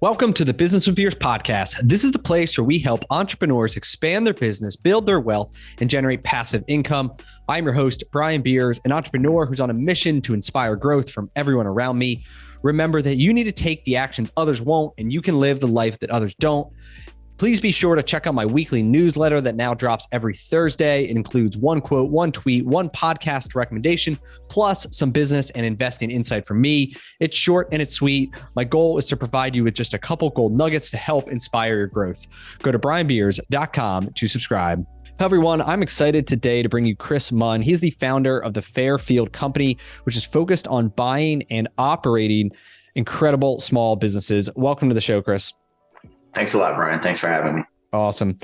Welcome to the Business with Beers podcast. This is the place where we help entrepreneurs expand their business, build their wealth, and generate passive income. I'm your host, Brian Beers, an entrepreneur who's on a mission to inspire growth from everyone around me. Remember that you need to take the actions others won't, and you can live the life that others don't. Please be sure to check out my weekly newsletter that now drops every Thursday. It includes one quote, one tweet, one podcast recommendation, plus some business and investing insight from me. It's short and it's sweet. My goal is to provide you with just a couple gold nuggets to help inspire your growth. Go to brianbeers.com to subscribe. Hello, everyone. I'm excited today to bring you Chris Munn. He's the founder of the Fairfield Company, which is focused on buying and operating incredible small businesses. Welcome to the show, Chris. Thanks a lot, Brian. Thanks for having me. Awesome.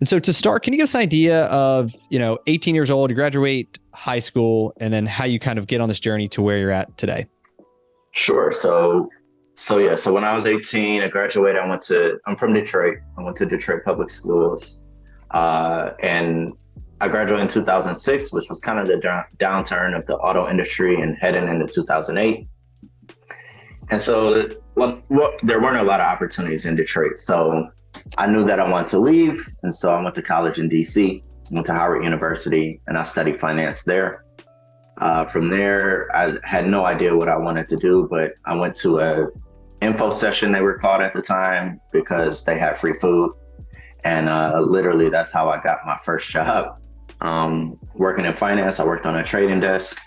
And so to start, can you give us an idea of, 18 years old, you graduate high school, and then how you kind of get on this journey to where you're at today? Sure. So when I was 18, I graduated. I'm from Detroit. I went to Detroit Public Schools. And I graduated in 2006, which was kind of the downturn of the auto industry and heading into 2008. And so there weren't a lot of opportunities in Detroit. So I knew that I wanted to leave. And so I went to college in DC, went to Howard University, and I studied finance there. From there, I had no idea what I wanted to do, but I went to a info session, they were called at the time, because they had free food. And literally that's how I got my first job. Working in finance, I worked on a trading desk,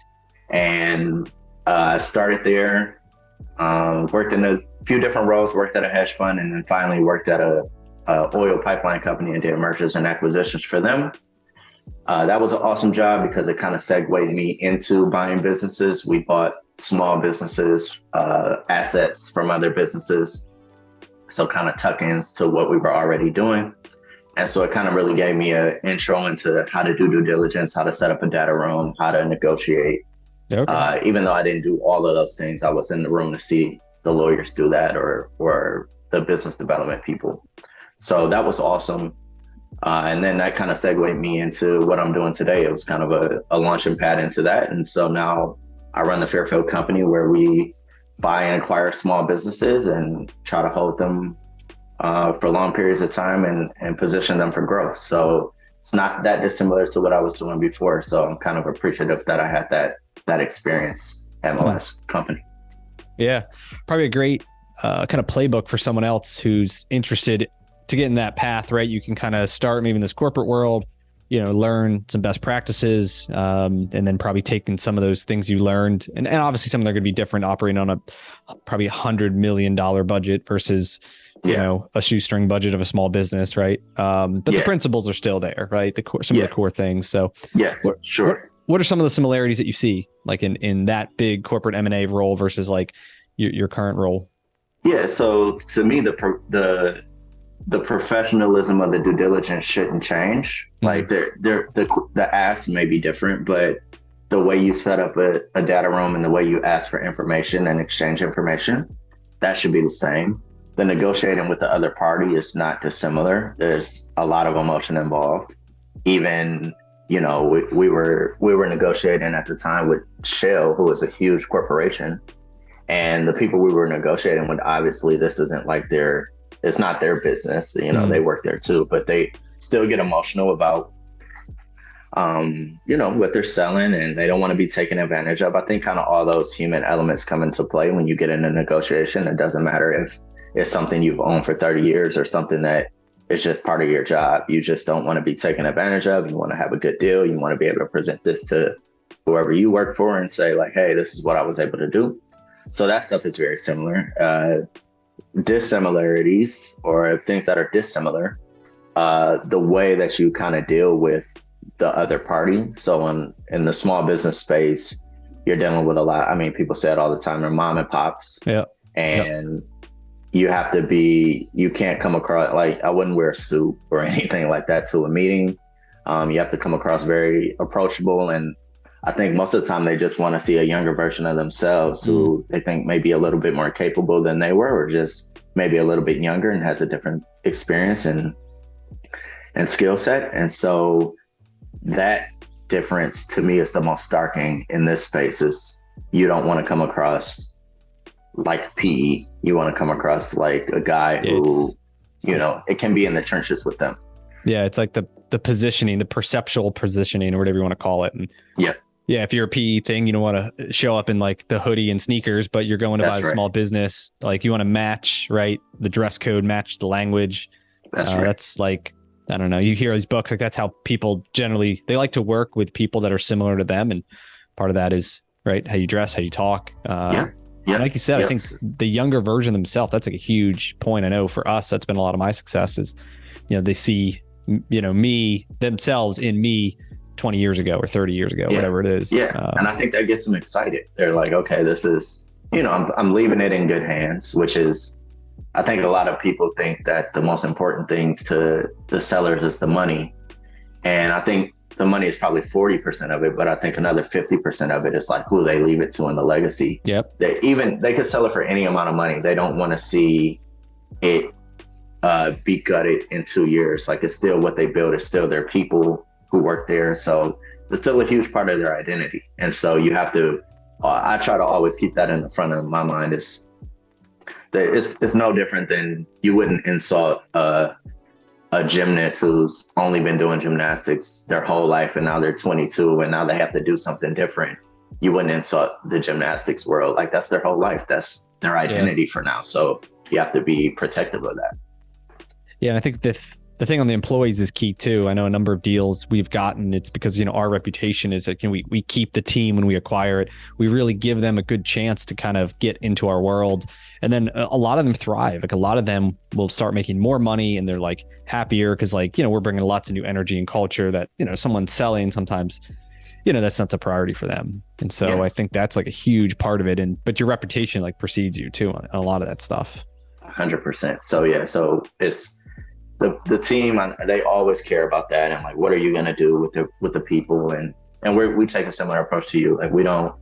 and I started there. Worked in a few different roles, worked at a hedge fund, and then finally worked at a oil pipeline company and did mergers and acquisitions for them. That was an awesome job because it kind of segued me into buying businesses. We bought small businesses, assets from other businesses, so kind of tuck-ins to what we were already doing. And so it kind of really gave me an intro into how to do due diligence, how to set up a data room, how to negotiate. Okay. Even though I didn't do all of those things, I was in the room to see the lawyers do that or the business development people. So that was awesome. And then that kind of segued me into what I'm doing today. It was kind of a launching pad into that. And so now I run the Fairfield Company, where we buy and acquire small businesses and try to hold them for long periods of time and position them for growth. So it's not that dissimilar to what I was doing before. So I'm kind of appreciative that I had that experience at my last company. Yeah, probably a great kind of playbook for someone else who's interested to get in that path, right? You can kind of start maybe in this corporate world, learn some best practices, and then probably taking some of those things you learned. And obviously some of them are going to be different, operating on a probably $100 million budget versus, a shoestring budget of a small business, right? But the principles are still there, right? Some of the core things. So sure. What are some of the similarities that you see, like in that big corporate M&A role versus like your current role? Yeah. So to me, the professionalism of the due diligence shouldn't change. Mm-hmm. Like the asks may be different, but the way you set up a data room and the way you ask for information and exchange information, that should be the same. The negotiating with the other party is not dissimilar. There's a lot of emotion involved. Even we were negotiating at the time with Shell, who is a huge corporation, and the people we were negotiating with, obviously this isn't like it's not their business, they work there too, but they still get emotional about, what they're selling, and they don't want to be taken advantage of. I think kind of all those human elements come into play when you get in a negotiation. It doesn't matter if it's something you've owned for 30 years or something that it's just part of your job. You just don't want to be taken advantage of. You want to have a good deal. You want to be able to present this to whoever you work for and say like, hey, this is what I was able to do. So that stuff is very similar. Dissimilarities, or things that are dissimilar, the way that you kind of deal with the other party. So in the small business space, you're dealing with a lot. I mean, people say it all the time, they're mom and pops. Yeah. And you have to you can't come across, like, I wouldn't wear a suit or anything like that to a meeting. You have to come across very approachable. And I think most of the time they just want to see a younger version of themselves who they think may be a little bit more capable than they were, or just maybe a little bit younger and has a different experience and skill set. And so that difference to me is the most starking in this space. Is you don't want to come across like PE. You want to come across like a guy who, it can be in the trenches with them. Yeah, it's like the positioning, the perceptual positioning, or whatever you want to call it. And yeah, if you're a PE thing, you don't want to show up in like the hoodie and sneakers, but you're going to buy a small business. Like you want to match, right? The dress code, match the language. That's like, I don't know. You hear these books, like that's how people generally, they like to work with people that are similar to them. And part of that is, right, how you dress, how you talk. Like you said, I think the younger version themselves, that's like a huge point. I know for us, that's been a lot of my success is, they see, me, themselves in me 20 years ago or 30 years ago, whatever it is. And I think that gets them excited. They're like, okay, this is, I'm leaving it in good hands, which is, I think a lot of people think that the most important thing to the sellers is the money. And I think the money is probably 40% of it, but I think another 50% of it is like who they leave it to in the legacy. Yep. They could sell it for any amount of money. They don't want to see it be gutted in 2 years. Like it's still what they build. It's still their people who work there. So it's still a huge part of their identity. And so you have to, I try to always keep that in the front of my mind. It's no different than you wouldn't insult a gymnast who's only been doing gymnastics their whole life and now they're 22 and now they have to do something different. You wouldn't insult the gymnastics world. Like that's their whole life. That's their identity for now. So you have to be protective of that. Yeah, and I think the thing on the employees is key too. I know a number of deals we've gotten, it's because, our reputation is that we keep the team when we acquire it. We really give them a good chance to kind of get into our world. And then a lot of them thrive. Like a lot of them will start making more money and they're like happier because like, we're bringing lots of new energy and culture that, someone's selling sometimes, that's not the priority for them. And so I think that's like a huge part of it. But your reputation like precedes you too on a lot of that stuff. 100%. So it's, the team, they always care about that. And like, what are you going to do with the people? And we take a similar approach to you. Like we don't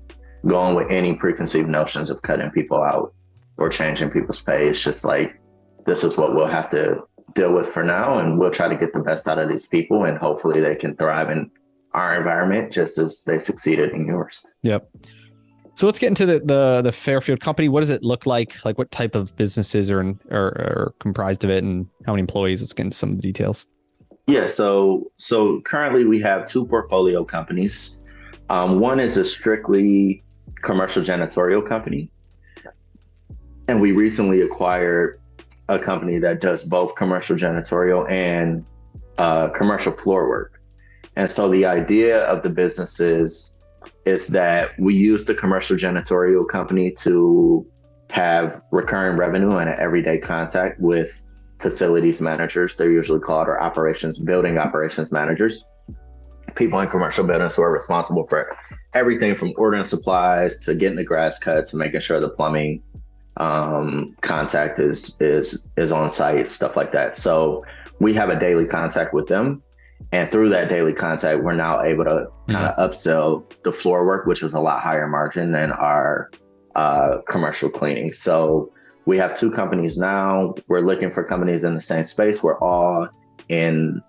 go in with any preconceived notions of cutting people out or changing people's pay. It's just like, this is what we'll have to deal with for now. And we'll try to get the best out of these people. And hopefully they can thrive in our environment just as they succeeded in yours. Yep. So let's get into the Fairfield Company. What does it look like? Like what type of businesses are comprised of it and how many employees? Let's get into some of the details. Yeah. So currently we have two portfolio companies. One is a strictly commercial janitorial company. And we recently acquired a company that does both commercial janitorial and commercial floor work. And so the idea of the business is that we use the commercial janitorial company to have recurring revenue and an everyday contact with facilities managers. They're usually called our building operations managers, people in commercial buildings who are responsible for everything from ordering supplies to getting the grass cut to making sure the plumbing contact is on site, stuff like that. So we have a daily contact with them. And through that daily contact, we're now able to kind of upsell the floor work, which is a lot higher margin than our commercial cleaning. So we have two companies now. We're looking for companies in the same space. We're all in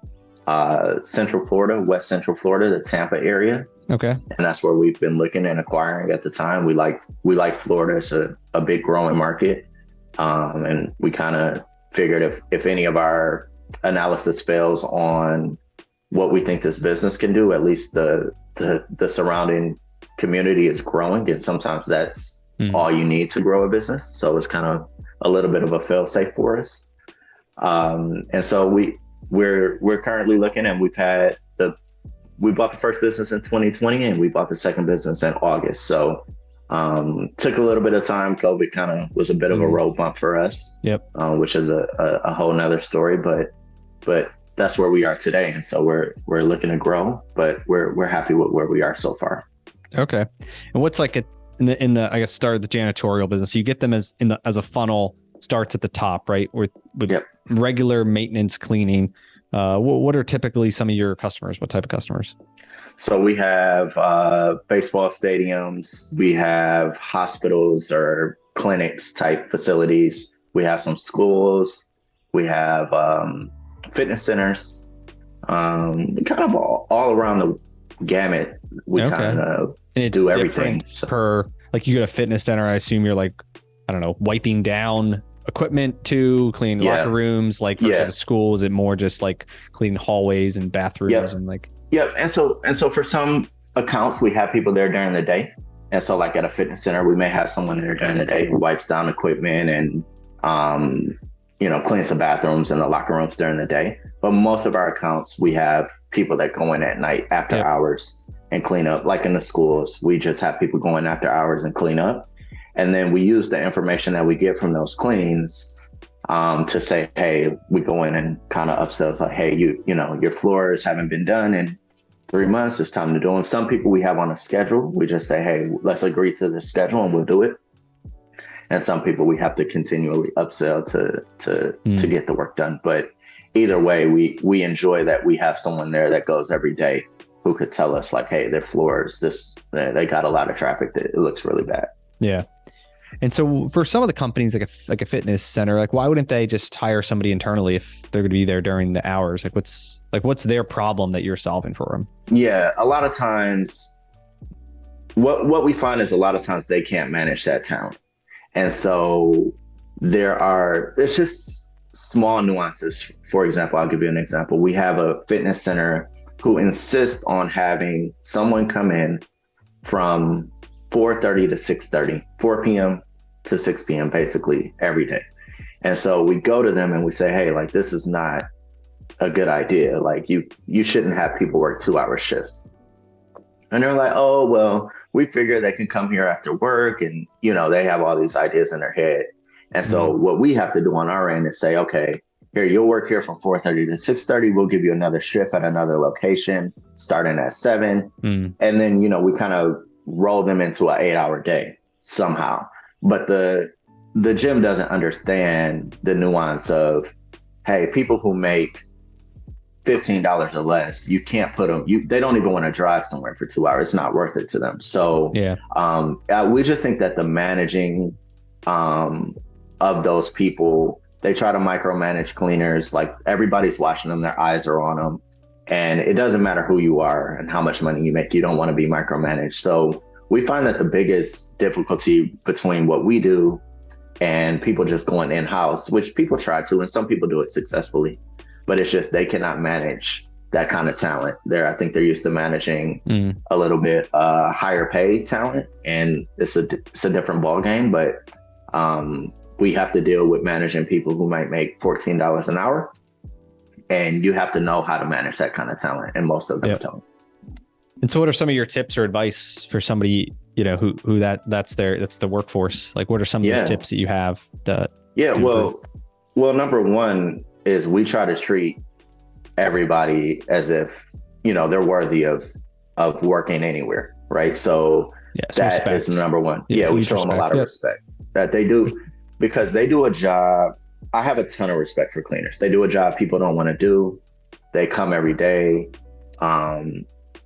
Central Florida, West Central Florida, the Tampa area. Okay. And that's where we've been looking and acquiring at the time. We like Florida. It's a big growing market. And we kind of figured if any of our analysis fails on what we think this business can do, at least the surrounding community is growing. And sometimes that's all you need to grow a business. So it's kind of a little bit of a fail safe for us. And so we're currently looking, and we bought the first business in 2020 and we bought the second business in August. So took a little bit of time. COVID kind of was a bit of a road bump for us. Yep. Which is a whole nother story, but that's where we are today. And so we're looking to grow, but we're happy with where we are so far. Okay. And what's like in the I guess start of the janitorial business, you get them as a funnel, starts at the top, right? With regular maintenance cleaning. What are typically some of your customers? What type of customers? So we have baseball stadiums, we have hospitals or clinics type facilities. We have some schools, we have fitness centers, kind of all around the gamut. We kind of do everything. Per, like you go to a fitness center, I assume you're like I don't know, wiping down equipment to cleaning locker rooms, like versus a school? Is it more just like cleaning hallways and bathrooms and like? Yep. And so for some accounts, we have people there during the day. And so like at a fitness center, we may have someone there during the day who wipes down equipment and, cleans the bathrooms and the locker rooms during the day. But most of our accounts, we have people that go in at night after hours and clean up. Like in the schools, we just have people going after hours and clean up. And then we use the information that we get from those cleans to say, hey, we go in and kind of upsell, like, hey, your floors haven't been done in 3 months. It's time to do them. Some people we have on a schedule. We just say, hey, let's agree to the schedule and we'll do it. And some people we have to continually upsell to get the work done. But either way, we enjoy that we have someone there that goes every day who could tell us like, hey, their floors, they got a lot of traffic. It looks really bad. Yeah. And so for some of the companies like a fitness center, like why wouldn't they just hire somebody internally if they're going to be there during the hours? Like what's their problem that you're solving for them? Yeah, a lot of times what we find is a lot of times they can't manage that talent. And so it's just small nuances. For example, I'll give you an example. We have a fitness center who insists on having someone come in from 4:30 to 6:30, 4 p.m. to 6 p.m. basically every day. And so we go to them and we say, hey, like, this is not a good idea. Like you shouldn't have people work 2-hour shifts. And they're like, oh, well, we figure they can come here after work. And, they have all these ideas in their head. And so what we have to do on our end is say, okay, here, you'll work here from 4:30 to 6:30. We'll give you another shift at another location starting at 7. And then, we kind of roll them into an 8-hour day somehow. But the gym doesn't understand the nuance of, hey, people who make $15 or less, you can't put them, they don't even want to drive somewhere for 2 hours. It's not worth it to them. So we just think that the managing of those people, they try to micromanage cleaners. Like everybody's watching them, their eyes are on them. And it doesn't matter who you are and how much money you make, you don't want to be micromanaged. So we find that the biggest difficulty between what we do and people just going in-house, which people try to, and some people do it successfully, but it's just they cannot manage that kind of talent. I think they're used to managing a little bit higher paid talent, and it's a different ball game. But we have to deal with managing people who might make $14 an hour. And you have to know how to manage that kind of talent, and most of them don't. And so what are some of your tips or advice for somebody, who that's the workforce? Like what are some of those tips that you have? Well, number one is we try to treat everybody as if, they're worthy of working anywhere. Right. So that is number one. We show them a lot of respect that they do, because they do a job. I have a ton of respect for cleaners. They do a job people don't want to do. They come every day.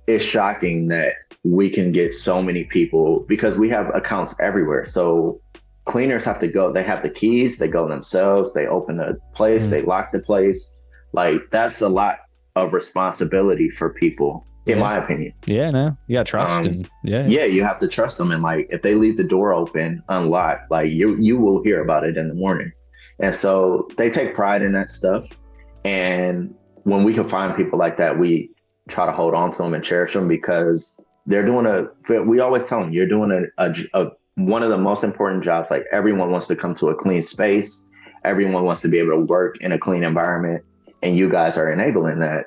It's shocking that we can get so many people, because we have accounts everywhere. So cleaners have to go. They have the keys. They go themselves. They open the place. They lock the place. Like that's a lot of responsibility for people, in my opinion. Yeah, no, you got to trust them. You have to trust them. And like if they leave the door open, unlocked, like you will hear about it in the morning. And so they take pride in that stuff. And when we can find people like that, we try to hold on to them and cherish them, because they're doing we always tell them, you're doing one of the most important jobs. Like everyone wants to come to a clean space. Everyone wants to be able to work in a clean environment. And you guys are enabling that.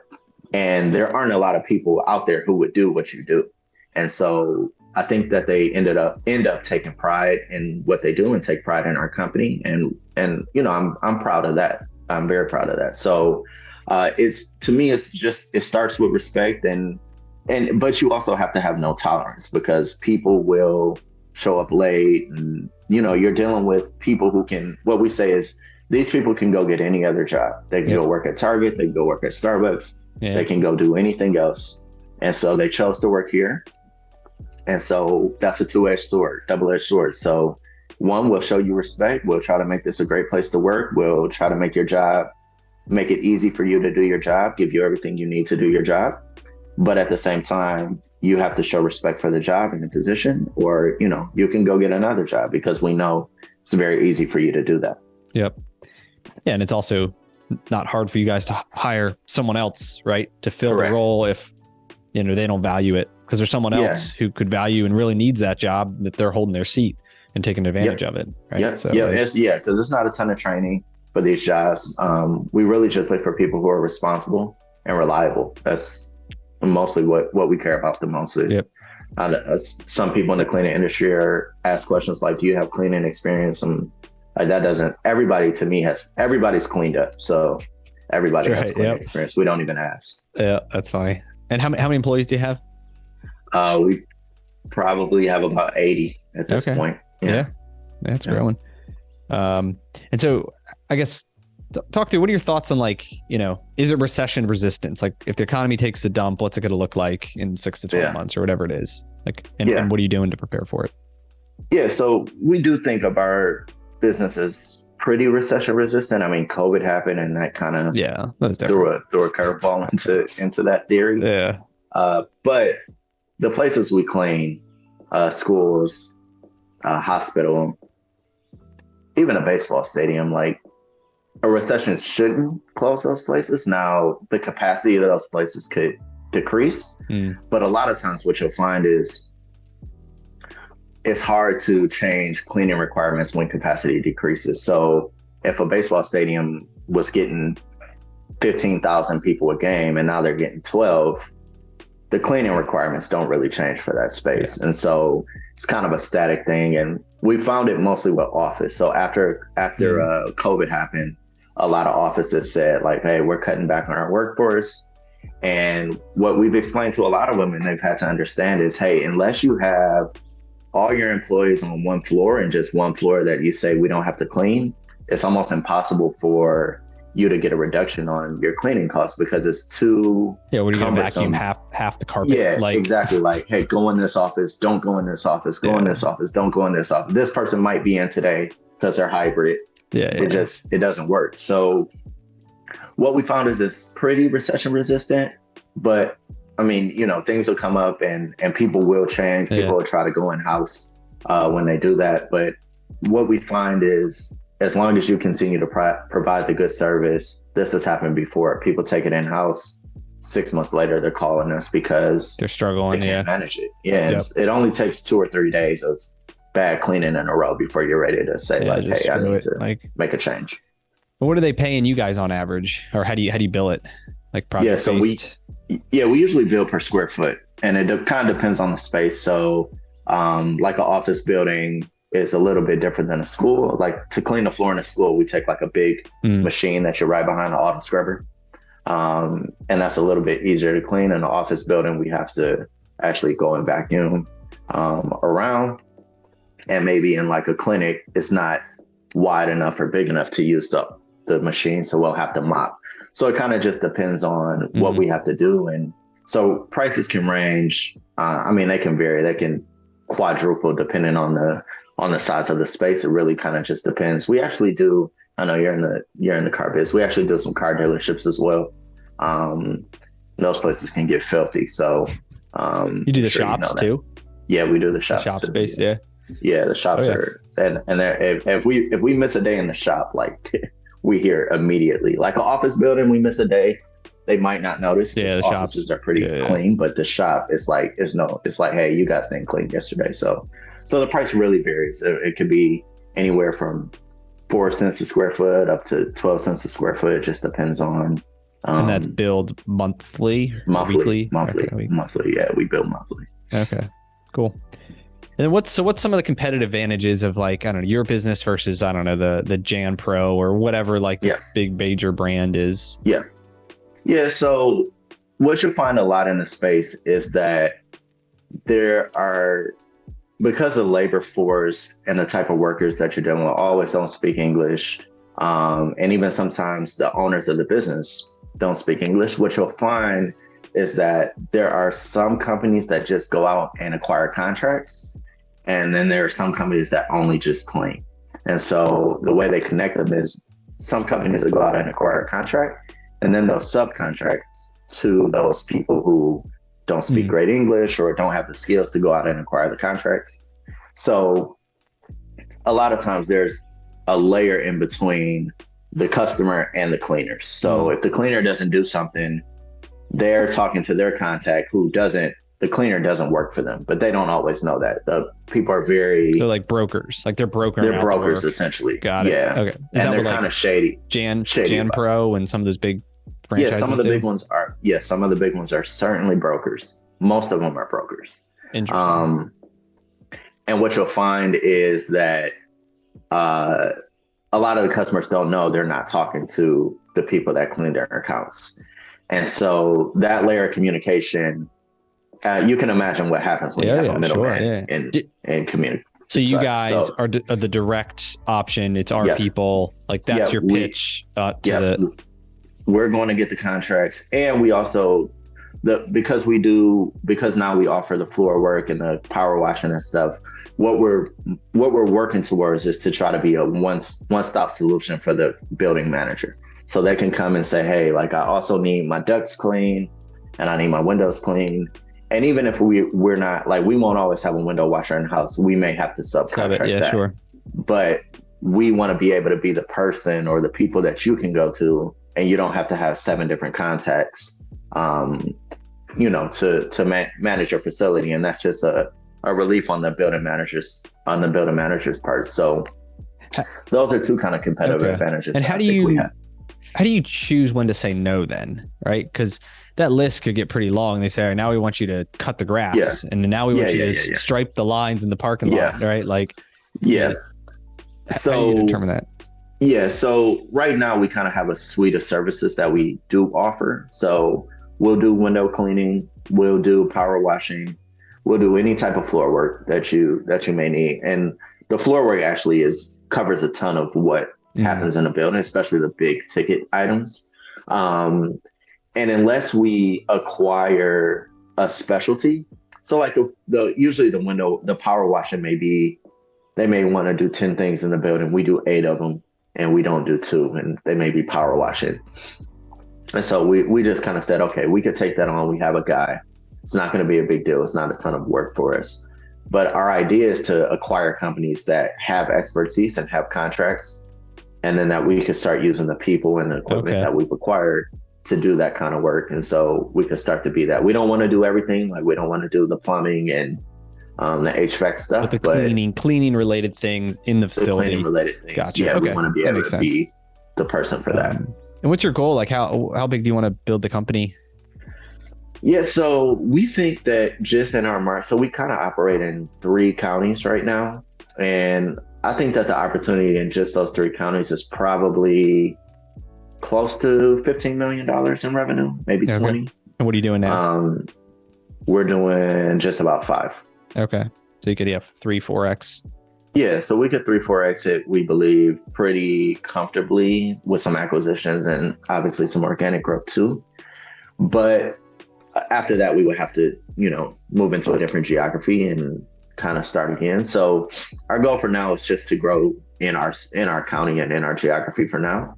And there aren't a lot of people out there who would do what you do. And so I think that they end up taking pride in what they do and take pride in our company. And I'm proud of that. I'm very proud of that. So to me, it starts with respect but you also have to have no tolerance, because people will show up late, and you're dealing with people who what we say is these people can go get any other job. They can go work at Target, they can go work at Starbucks, they can go do anything else. And so they chose to work here. And so that's a double-edged sword. So one, we'll show you respect. We'll try to make this a great place to work. We'll try to make it easy for you to do your job, give you everything you need to do your job. But at the same time, you have to show respect for the job and the position, or, you can go get another job, because we know it's very easy for you to do that. Yep. Yeah. And it's also not hard for you guys to hire someone else, right, to fill Correct. the role if, you know, they don't value it, because there's someone else who could value and really needs that job, that they're holding their seat and taking advantage of it. Right. Yeah. So, Because it's not a ton of training for these jobs. We really just look for people who are responsible and reliable. That's mostly what we care about the most. Yep. Some people in the cleaning industry ask questions like, do you have cleaning experience? And that doesn't, everybody's cleaned up. So everybody has cleaning experience. We don't even ask. Yeah, that's funny. And how many employees do you have? We probably have about 80 at this point. Yeah. That's growing. And so I guess talk through, what are your thoughts on, like, you know, is it recession resistance? Like, if the economy takes a dump, what's it going to look like in 6 to 12 months or whatever it is? Like, and what are you doing to prepare for it? Yeah. So we do think of our business as pretty recession resistant. I mean, COVID happened and that kind of threw a curveball into that theory. Yeah. But the places we clean, schools, hospital, even a baseball stadium, like, a recession shouldn't close those places. Now, the capacity of those places could decrease, but a lot of times what you'll find is it's hard to change cleaning requirements when capacity decreases. So if a baseball stadium was getting 15,000 people a game and now they're getting 12, the cleaning requirements don't really change for that space. Yeah. And so it's kind of a static thing. And we found it mostly with office. So after COVID happened, a lot of offices said, like, hey, we're cutting back on our workforce. And what we've explained to a lot of women they've had to understand is, hey, unless you have all your employees on one floor and just one floor that you say we don't have to clean, it's almost impossible for you to get a reduction on your cleaning costs, because it's too what are you gonna vacuum half the carpet? Exactly. Like, hey, go in this office, don't go in this office, go in this office, don't go in this office. This person might be in today because they're hybrid. It doesn't work. So what we found is it's pretty recession resistant, but I mean, you know, things will come up and people will change. People will try to go in-house when they do that. But what we find is, as long as you continue to provide the good service, this has happened before. People take it in-house. 6 months later, they're calling us because they're struggling. They can't manage it. It only takes 2 or 3 days of bad cleaning in a row before you're ready to say, like, hey, I need to make a change. What are they paying you guys on average, or how do you bill it? Like, project based? we usually bill per square foot, and it kind of depends on the space. So like an office building is a little bit different than a school. Like, to clean the floor in a school, we take like a big machine that you're right behind the auto scrubber. And that's a little bit easier to clean. In an office building, we have to actually go and vacuum around. And maybe in like a clinic, it's not wide enough or big enough to use the machine. So we'll have to mop. So it kind of just depends on what we have to do. And so prices can range. I mean, they can vary. They can quadruple depending on the size of the space. It really kind of just depends. We actually do, I know you're in the car biz. We actually do some car dealerships as well. Those places can get filthy. So you do the shops too? Yeah, we do the shops. The shop space, yeah. Yeah, the shops are, and if we miss a day in the shop, like, we hear immediately. Like an office building, we miss a day, they might not notice. Yeah, the offices shops are pretty clean, but the shop is like, it's like, hey, you guys didn't clean yesterday. So the price really varies. It could be anywhere from 4 cents a square foot up to 12 cents a square foot. It just depends on. And that's billed monthly, weekly? Monthly. Yeah, we bill monthly. Okay, cool. And what's some of the competitive advantages of, like, I don't know, your business versus, I don't know, the Jan Pro or whatever, like, the big major brand is? Yeah. So what you'll find a lot in the space is that there are, because the labor force and the type of workers that you're dealing with always don't speak English. And even sometimes the owners of the business don't speak English. What you'll find is that there are some companies that just go out and acquire contracts. And then there are some companies that only just clean. And so the way they connect them is some companies will go out and acquire a contract, and then they'll subcontract to those people who don't speak great English or don't have the skills to go out and acquire the contracts. So a lot of times there's a layer in between the customer and the cleaners. So if the cleaner doesn't do something, they're talking to their contact the cleaner doesn't work for them, but they don't always know that. The people are they're like brokers, like they're They're brokers essentially. Got it. Yeah. Okay. And they're kind of shady. Jan Pro and some of those big franchises. Yeah, some of the big ones are. Yeah, some of the big ones are certainly brokers. Most of them are brokers. Interesting. And what you'll find is that a lot of the customers don't know they're not talking to the people that clean their accounts. And so that layer of communication, you can imagine what happens when you have a middleman and communicate. So you guys are the direct option. It's our people. Like that's your pitch We're going to get the contracts, and we also because now we offer the floor work and the power washing and stuff. What we're working towards is to try to be a one-stop solution for the building manager. So they can come and say, hey, like I also need my ducts clean and I need my windows clean. And even if we're not, like, we won't always have a window washer in house. We may have to subcontract that. Sure. But we want to be able to be the person or the people that you can go to, and you don't have to have 7 different contacts, to manage your facility. And that's just a relief on the building manager's part. So those are 2 kind of competitive advantages. And how do you choose when to say no then, right? Because that list could get pretty long. They say, all right, now we want you to cut the grass, and now we want you to stripe the lines in the parking lot, right? Like, so how do you determine that? Yeah, so right now we kind of have a suite of services that we do offer. So we'll do window cleaning, we'll do power washing, we'll do any type of floor work that you may need. And the floor work actually covers a ton of what happens in a building, especially the big ticket items. And unless we acquire a specialty, so like usually the power washing they may want to do 10 things in the building. We do 8 of them and we don't do 2, and they may be power washing. And so we just kind of said, okay, we could take that on. We have a guy. It's not going to be a big deal. It's not a ton of work for us. But our idea is to acquire companies that have expertise and have contracts, and then that we could start using the people and the equipment that we've acquired to do that kind of work. And so we could start to be that. We don't want to do everything. Like, we don't want to do the plumbing and the HVAC stuff. But the cleaning related things in the facility. Cleaning related things. Gotcha. Yeah, we want to be able to be the person for that. And what's your goal? Like, how big do you want to build the company? Yeah, so we think that just in our market, so we kind of operate in 3 counties right now. And I think that the opportunity in just those 3 counties is probably close to $15 million in revenue, maybe 20. And what are you doing now? We're doing just about 5. Okay. So you could have 3-4x. Yeah, so we could 3-4x it, we believe, pretty comfortably with some acquisitions and obviously some organic growth too. But after that, we would have to, move into a different geography and kind of start again. So our goal for now is just to grow in our county and in our geography for now.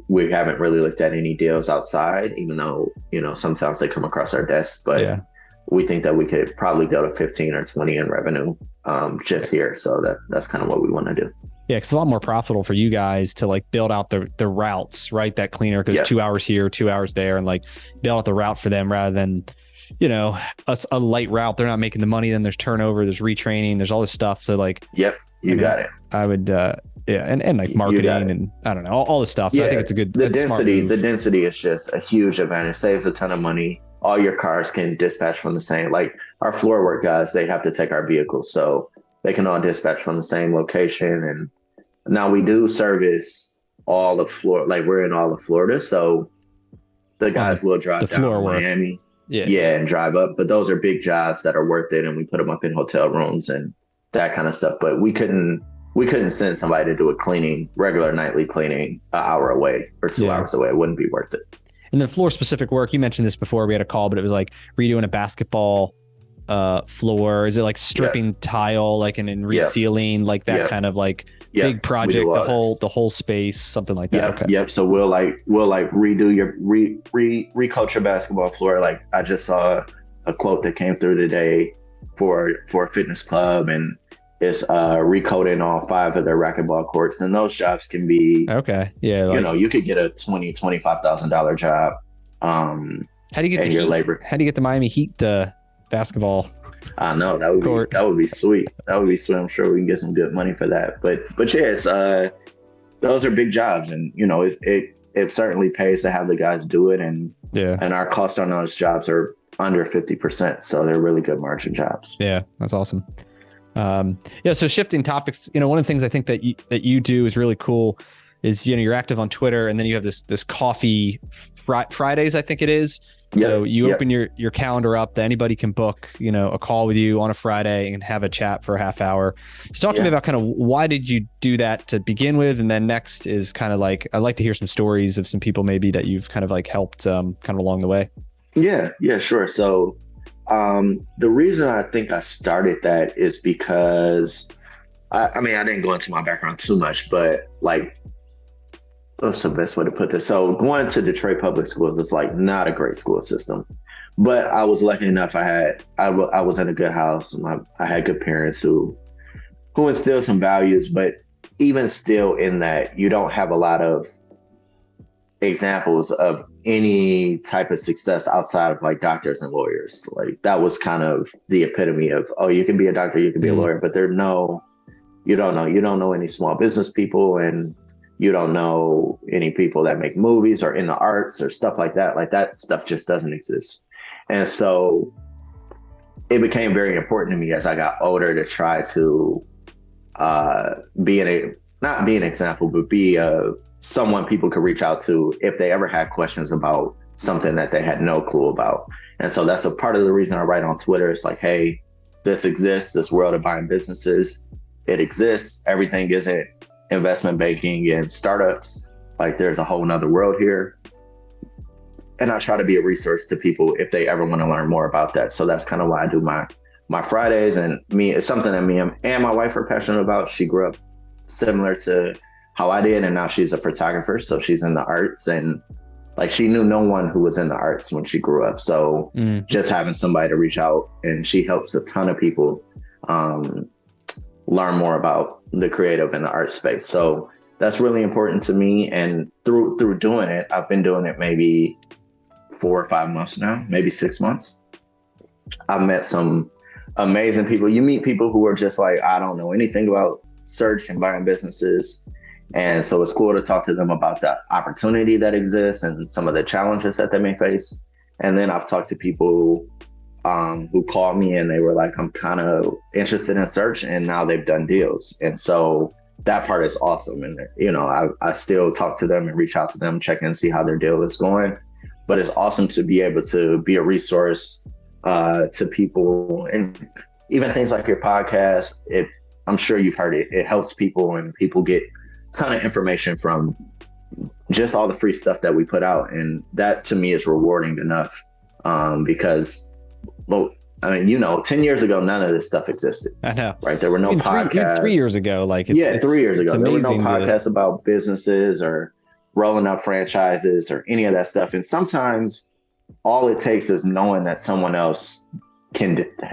We haven't really looked at any deals outside, even though, sometimes they come across our desk, but we think that we could probably go to 15 or 20 in revenue just here. So that's kind of what we want to do. Yeah, because it's a lot more profitable for you guys to like build out the routes, right? That cleaner goes 2 hours here, 2 hours there, and like build out the route for them rather than, a light route. They're not making the money. Then there's turnover, there's retraining, there's all this stuff. So like, you got it. I would, and like marketing and I don't know, all this stuff. So I think it's a good. The density is just a huge advantage. Saves a ton of money. All your cars can dispatch from the same. Like our floor work guys, they have to take our vehicles, so they can all dispatch from the same location. And now we do service all of Florida. Like we're in all of Florida, so the guys will drive down to Miami, and drive up. But those are big jobs that are worth it, and we put them up in hotel rooms and that kind of stuff. But we couldn't send somebody to do regular nightly cleaning an hour away or 2 hours away. It wouldn't be worth it. And the floor specific work, you mentioned this before we had a call, but it was like redoing a basketball floor. Is it like stripping tile, like and resealing, like that kind of like big project, the whole space, something like that? Yep. So we'll redo your recoat your basketball floor. Like I just saw a quote that came through today for a fitness club, and is recoding all 5 of their racquetball courts. And those jobs can be, Okay. Yeah. you Like, know, you could get a $25,000 job. how do you get And the your Heat? labor. How do you get the Miami Heat basketball I know court? that would be sweet. That would be sweet. I'm sure we can get some good money for that. But yeah, it's those are big jobs, and you know, it certainly pays to have the guys do it, and Yeah. and our costs on those jobs are under 50%, so they're really good margin jobs. Yeah, that's awesome. Yeah. So shifting topics, you know, one of the things I think that you do is really cool is, you know, you're active on Twitter, and then you have this coffee Fridays, I think it is. So you open your calendar up that anybody can book, you know, a call with you on a Friday and have a chat for a half hour. So talk to me about kind of why did you do that to begin with? And then next is kind of like, I'd like to hear some stories of some people maybe that you've kind of like helped kind of along the way. Yeah, sure. So the reason I think I started that is because I mean, I didn't go into my background too much, but like, what's the best way to put this? So going to Detroit public schools is like not a great school system, but I was lucky enough. I was in a good house. I had good parents who instilled some values, but even still in that, you don't have a lot of examples of any type of success outside of like doctors and lawyers. Like that was kind of the epitome of, oh, you can be a doctor, you can be a lawyer, but you don't know any small business people, and you don't know any people that make movies or in the arts or stuff like that. Like that stuff just doesn't exist. And so it became very important to me as I got older to try to not be an example, but be someone people could reach out to if they ever had questions about something that they had no clue about. And so that's a part of the reason I write on Twitter. It's like, hey, this exists, this world of buying businesses, it exists. Everything isn't investment banking and startups. Like there's a whole nother world here. And I try to be a resource to people if they ever want to learn more about that. So that's kind of why I do my Fridays. And it's something that me and my wife are passionate about. She grew up similar to how I did, and now she's a photographer. So she's in the arts, and like she knew no one who was in the arts when she grew up. So just having somebody to reach out, and she helps a ton of people learn more about the creative and the art space. So that's really important to me. And through doing it, I've been doing it maybe 4 or 5 months now, maybe 6 months. I've met some amazing people. You meet people who are just like, I don't know anything about search and buying businesses. And so it's cool to talk to them about the opportunity that exists and some of the challenges that they may face. And then I've talked to people who called me and they were like, I'm kind of interested in search, and now they've done deals. And so that part is awesome. And, you know, I still talk to them and reach out to them, check in, see how their deal is going. But it's awesome to be able to be a resource to people, and even things like your podcast. I'm sure you've heard it. It helps people, and people get a ton of information from just all the free stuff that we put out. And that to me is rewarding enough because, well, I mean, you know, 10 years ago, none of this stuff existed. I know. Right? There were no podcasts. 3 years ago, like 3 years ago, there were no podcasts about businesses or rolling up franchises or any of that stuff. And sometimes all it takes is knowing that someone else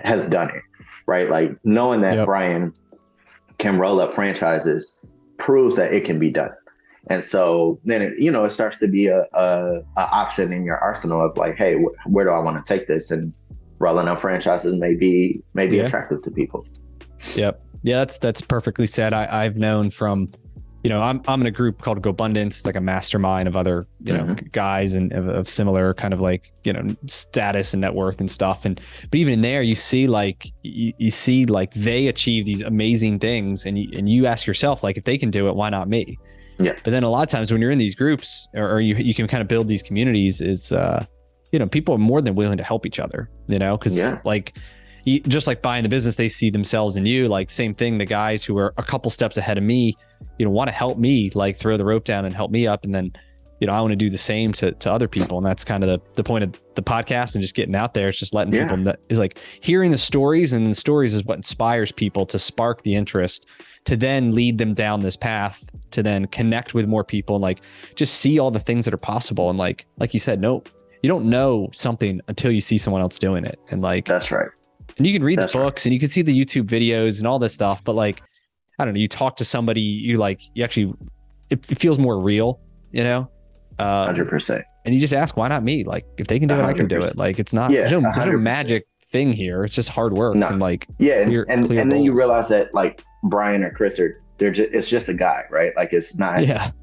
has done it, right? Like knowing that Brian can roll up franchises proves that it can be done. And so then, it starts to be a option in your arsenal of like, hey, where do I want to take this? And rolling up franchises may be attractive to people. Yep. Yeah, that's perfectly said. I've known from, I'm in a group called GoBundance. It's like a mastermind of other, guys and of similar kind of like, status and net worth and stuff. But even in there, you see like they achieve these amazing things, and you ask yourself, like, if they can do it, why not me? Yeah. But then a lot of times when you're in these groups or you can kind of build these communities, it's, people are more than willing to help each other, because like, just like buying the business, they see themselves in you. Like same thing, the guys who are a couple steps ahead of me, want to help me, like throw the rope down and help me up. And then, I want to do the same to other people. And that's kind of the point of the podcast and just getting out there. It's just letting people that is like hearing the stories, and the stories is what inspires people to spark the interest, to then lead them down this path, to then connect with more people and like just see all the things that are possible. And like you said, no, you don't know something until you see someone else doing it. And like, that's right. And you can read That's the books and you can see the YouTube videos and all this stuff, but like, I don't know, you talk to somebody, you actually, it feels more real, 100%. And you just ask, why not me? Like, if they can do it, I can do it. Like, it's not, there's no magic thing here. It's just hard work. No. And like, and then you realize that like Brian or Chris it's just a guy, right? Like, it's not,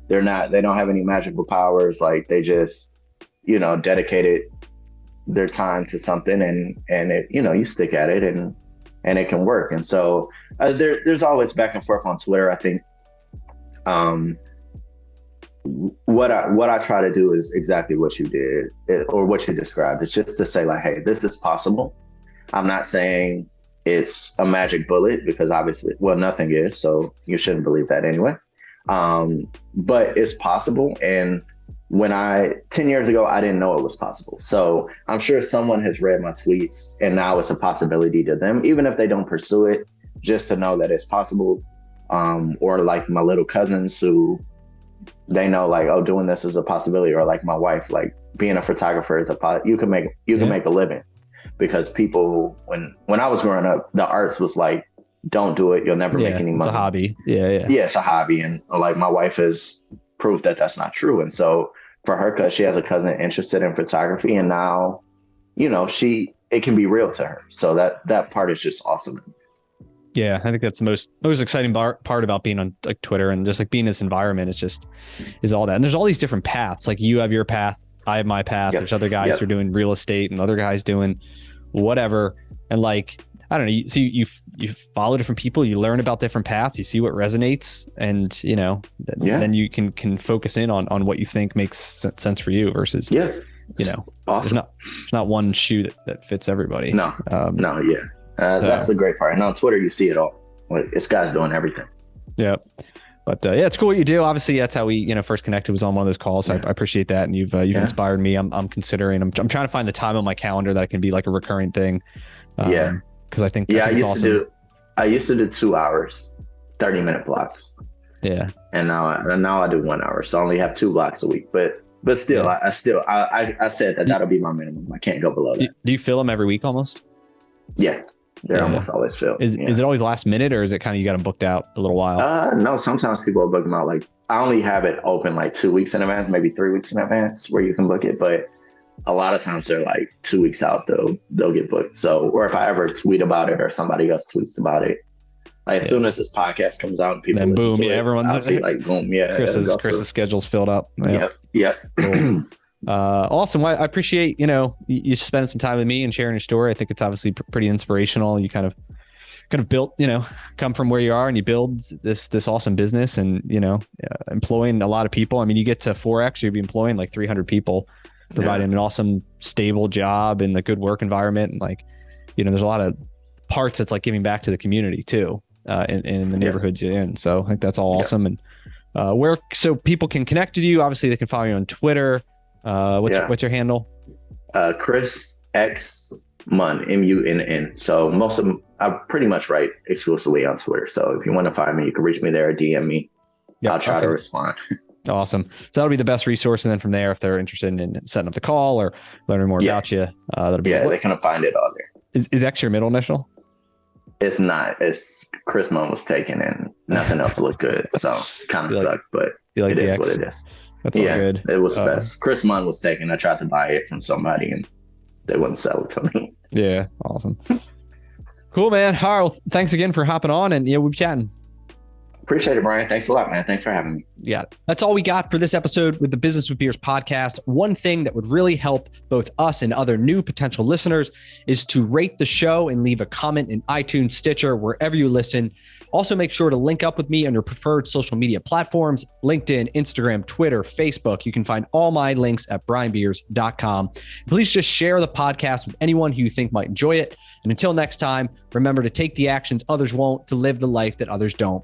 they don't have any magical powers. Like, they just, dedicated their time to something and it, you stick at it and it can work. And so there's always back and forth on Twitter. I think, what I try to do is exactly what you did or what you described. It's just to say like, hey, this is possible. I'm not saying it's a magic bullet because obviously, well, nothing is, so you shouldn't believe that anyway. But it's possible. And 10 years ago, I didn't know it was possible. So I'm sure someone has read my tweets and now it's a possibility to them, even if they don't pursue it, just to know that it's possible. Or like my little cousins who they know like, oh, doing this is a possibility. Or like my wife, like being a photographer is you can make a living. Because people, when I was growing up, the arts was like, don't do it. You'll never make any money. It's a hobby. Yeah, it's a hobby. And like my wife has proved that that's not true. And so for her, because she has a cousin interested in photography and now, it can be real to her. So that part is just awesome. Yeah, I think that's the most exciting part about being on like Twitter and just like being in this environment is all that. And there's all these different paths. Like you have your path, I have my path. There's other guys who are doing real estate and other guys doing whatever. And like, I don't know, you follow different people, you learn about different paths, you see what resonates, and then you can focus in on what you think makes sense for you versus awesome. There's not one shoe that fits everybody. That's the great part. And on Twitter you see it all. Like, it's guys doing everything. But it's cool what you do. Obviously, that's how we first connected, was on one of those calls. So I appreciate that, and you've inspired me. I'm considering. I'm trying to find the time on my calendar that it can be like a recurring thing. Because I think I used to do 2 hours, 30-minute blocks. Yeah. And now I do 1 hour, so I only have 2 blocks a week. But still, I said that'll be my minimum. I can't go below that. Do you fill them every week almost? Yeah. They're almost always filled. Is it always last minute, or is it kind of you got them booked out a little while? No, sometimes people book them out. Like, I only have it open like 2 weeks in advance, maybe 3 weeks in advance where you can book it. But a lot of times they're like 2 weeks out, they'll get booked. So, or if I ever tweet about it or somebody else tweets about it, like as soon as this podcast comes out and people, and then boom, everyone's I'll see like boom, Chris's schedule's filled up. Yep. Cool. Awesome. Well, I appreciate, you spending some time with me and sharing your story. I think it's obviously pretty inspirational. You kind of built, come from where you are and you build this awesome business and, employing a lot of people. I mean, you get to 4X, you'll be employing like 300 people, providing an awesome, stable job in the good work environment. And like, there's a lot of parts that's like giving back to the community too, in the neighborhoods you're in. So I think that's all awesome. And so people can connect with you. Obviously they can follow you on Twitter. What's your handle? Chris X Munn, Munn. So most of them, I pretty much write exclusively on Twitter. So if you want to find me, you can reach me there or DM me. I'll try to respond. Awesome. So that'll be the best resource. And then from there, if they're interested in setting up the call or learning more about you, that'll be they can find it all there. Is X your middle initial? It's not. It's Chris Munn was taken and nothing else looked good. So kind of sucked, but it is what it is. That's all good. It was best. Chris Munn was taken. I tried to buy it from somebody and they wouldn't sell it to me. Yeah. Awesome. Cool, man. All right. Well, thanks again for hopping on and we'll be chatting. Appreciate it, Brian. Thanks a lot, man. Thanks for having me. Yeah. That's all we got for this episode with the Business with Beers podcast. One thing that would really help both us and other new potential listeners is to rate the show and leave a comment in iTunes, Stitcher, wherever you listen. Also, make sure to link up with me on your preferred social media platforms, LinkedIn, Instagram, Twitter, Facebook. You can find all my links at brianbeers.com. Please just share the podcast with anyone who you think might enjoy it. And until next time, remember to take the actions others won't, to live the life that others don't.